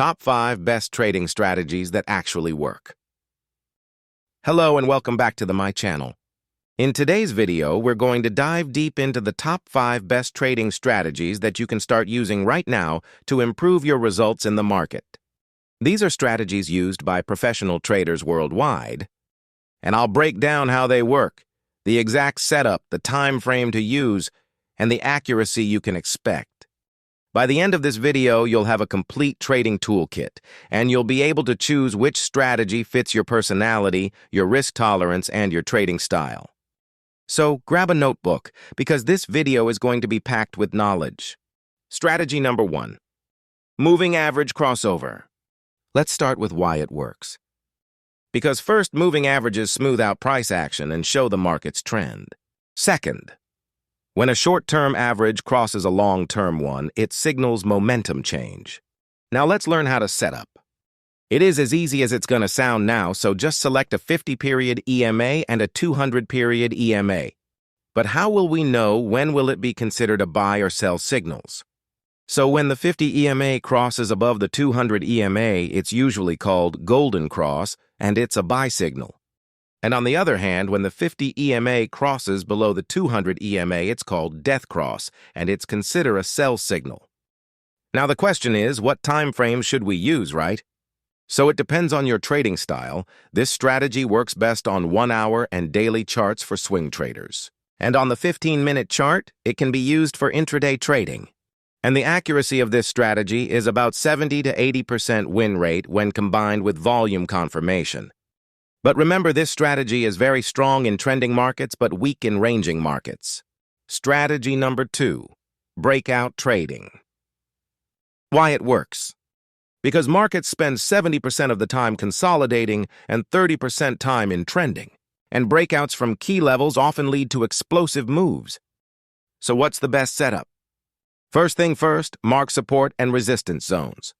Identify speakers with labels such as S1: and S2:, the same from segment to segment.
S1: Top 5 Best Trading Strategies That Actually Work. Hello and welcome back to my channel. In today's video, we're going to dive deep into the top 5 best trading strategies that you can start using right now to improve your results in the market. These are strategies used by professional traders worldwide, and I'll break down how they work, the exact setup, the time frame to use, and the accuracy you can expect. By the end of this video, you'll have a complete trading toolkit, and you'll be able to choose which strategy fits your personality, your risk tolerance, and your trading style. So grab a notebook, because this video is going to be packed with knowledge. Strategy number 1. Moving average crossover. Let's start with why it works. Because first, moving averages smooth out price action and show the market's trend. Second, when a short-term average crosses a long-term one, it signals momentum change. Now let's learn how to set up. It is as easy as it's going to sound now, so just select a 50-period EMA and a 200-period EMA. But how will we know when will it be considered a buy or sell signals? So when the 50 EMA crosses above the 200 EMA, it's usually called golden cross, and it's a buy signal. And on the other hand, when the 50 EMA crosses below the 200 EMA, it's called death cross, and it's considered a sell signal. Now the question is, what time frame should we use, right? So it depends on your trading style. This strategy works best on 1-hour and daily charts for swing traders. And on the 15-minute chart, it can be used for intraday trading. And the accuracy of this strategy is about 70 to 80% win rate when combined with volume confirmation. But remember, this strategy is very strong in trending markets but weak in ranging markets. Strategy number 2, breakout trading. Why it works. Because markets spend 70% of the time consolidating and 30% time in trending, and breakouts from key levels often lead to explosive moves. So what's the best setup? First thing first, mark support and resistance zones.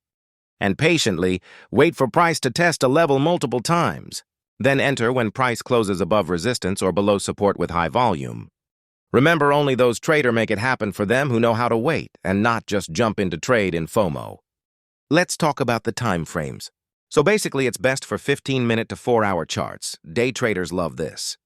S1: And patiently wait for price to test a level multiple times. Then enter when price closes above resistance or below support with high volume. Remember, only those traders make it happen for them who know how to wait and not just jump into trade in FOMO. Let's talk about the time frames. So basically, it's best for 15-minute to 4-hour charts. Day traders love this.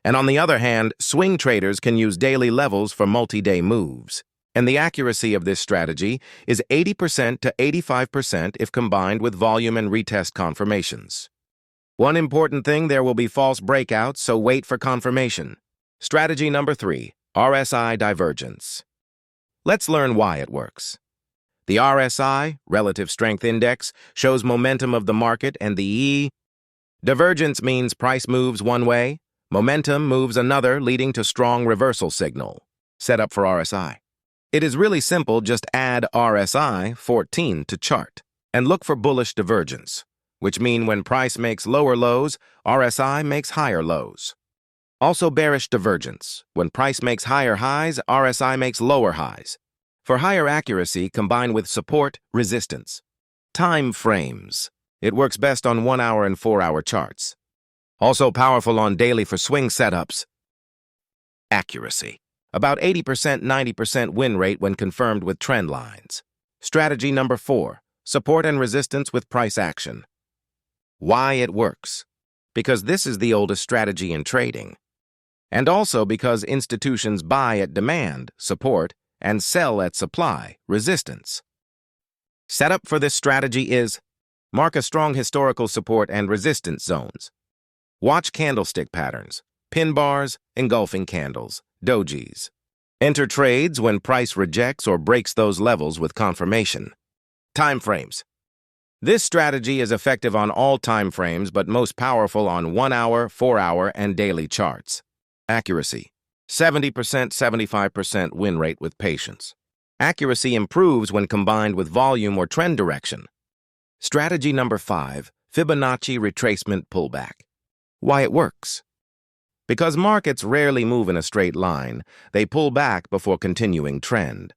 S1: And on the other hand, swing traders can use daily levels for multi-day moves. And the accuracy of this strategy is 80% to 85% if combined with volume and retest confirmations. One important thing, there will be false breakouts, so wait for confirmation. Strategy number 3, RSI Divergence. Let's learn why it works. The RSI, Relative Strength Index, shows momentum of the market, and the E. Divergence means price moves one way, momentum moves another, leading to strong reversal signal. Set up for RSI. It is really simple, just add RSI 14 to chart, and look for bullish divergence, which mean when price makes lower lows, RSI makes higher lows. Also bearish divergence. When price makes higher highs, RSI makes lower highs. For higher accuracy, combine with support, resistance. Time frames. It works best on 1-hour and 4-hour charts. Also powerful on daily for swing setups. Accuracy. About 80% 90% win rate when confirmed with trend lines. Strategy number 4, support and resistance with price action. Why it works. Because this is the oldest strategy in trading. And also because institutions buy at demand, support, and sell at supply, resistance. Setup for this strategy is mark a strong historical support and resistance zones. Watch candlestick patterns, pin bars, engulfing candles, dojis. Enter trades when price rejects or breaks those levels with confirmation. Time frames. This strategy is effective on all time frames, but most powerful on 1-hour, 4-hour, and daily charts. Accuracy. 70% 75% win rate with patience. Accuracy improves when combined with volume or trend direction. Strategy number 5, Fibonacci retracement pullback. Why it works. Because markets rarely move in a straight line, they pull back before continuing trend.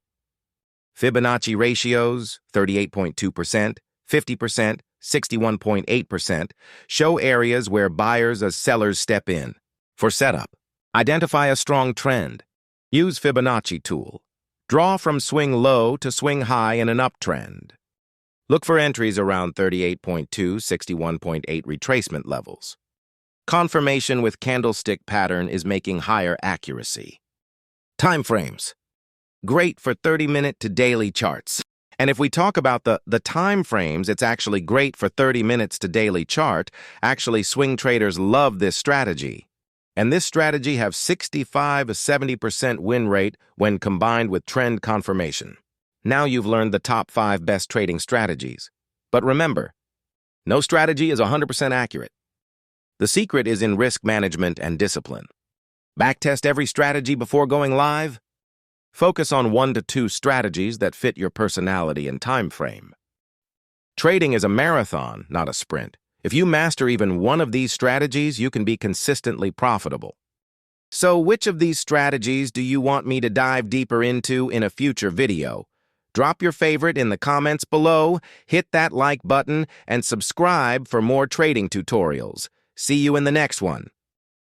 S1: Fibonacci ratios, 38.2%, 50%, 61.8%, show areas where buyers as sellers step in. For setup, identify a strong trend. Use Fibonacci tool. Draw from swing low to swing high in an uptrend. Look for entries around 38.2, 61.8 retracement levels. Confirmation with candlestick pattern is making higher accuracy. Timeframes. Great for 30-minute to daily charts. And if we talk about the time frames, it's actually great for 30 minutes to daily chart. Actually, swing traders love this strategy. And this strategy has 65 to 70% win rate when combined with trend confirmation. Now you've learned the top 5 best trading strategies. But remember, no strategy is 100% accurate. The secret is in risk management and discipline. Backtest every strategy before going live. Focus on 1 to 2 strategies that fit your personality and time frame. Trading is a marathon, not a sprint. If you master even one of these strategies, you can be consistently profitable. So, which of these strategies do you want me to dive deeper into in a future video? Drop your favorite in the comments below, hit that like button, and subscribe for more trading tutorials. See you in the next one.